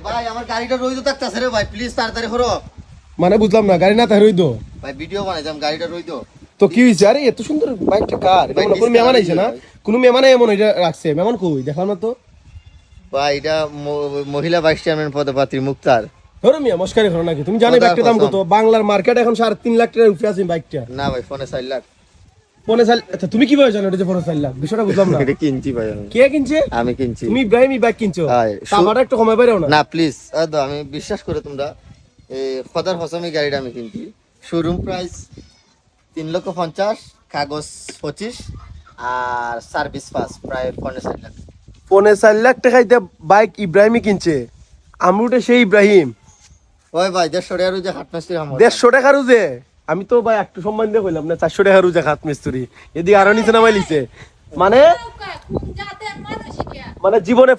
ভাই আমার গাড়িটা রইতো থাকতেছে রে ভাই, প্লিজ তাড়াতাড়ি করো। মানে বুঝলাম না, গাড়ি না তাই রইতো ভাই ভিডিও বানাইতাম, গাড়িটা রইতো। তো কি হয়েছে? আরে এত সুন্দর বাইকটা কার? এটা কোনো মেহমান আইছে না? কোনো মেহমান এমন এটা রাখছে? মেহমান কই দেখলাম না তো। ভাই এটা মহিলা ভাইস চেয়ারম্যান পদপ্রার্থী মুক্তার। ধরো মিয়া মস্কারি করো নাকি? তুমি জানো বাইকটার দাম কত? বাংলার মার্কেট এখন 3.5 লাখ টাকার উপরে আছে বাইকটা। না ভাই ফোনে 4 লাখ। পনে চাল, আচ্ছা তুমি কিভাবে জানো এটা যে 4 লাখ? বিষয়টা বুঝলাম না। এটা কিনছি ভাই আমি। কে কিনছে? আমি কিনছি। তুমি ইব্রাহিম বাইক কিনছো? হ্যাঁ। দামটা একটু কমাই পারো না? না প্লিজ, আমি বিশ্বাস করে তোমরা এই খদার হসমি গাড়িটা আমি কিনছি। শোরুম প্রাইস 3,50,000, কাগজ 25 আর সার্ভিস পাস প্রায় 4.5 লাখ। 4.5 লাখ টাকায় বাইক ইব্রাহিমই কিনছে। আমরুটে সেই ইব্রাহিম ওই ভাই 150 টাকার যে হাট মিস্ত্রি আমার। 150 টাকার উজে আমি তো ভাই একটু সম্মান দিয়ে কইলাম না 400 টাকার উজে হাত মিস্ত্রি এদিকে আরো নিচে নামাই লিছে মানে জীবনে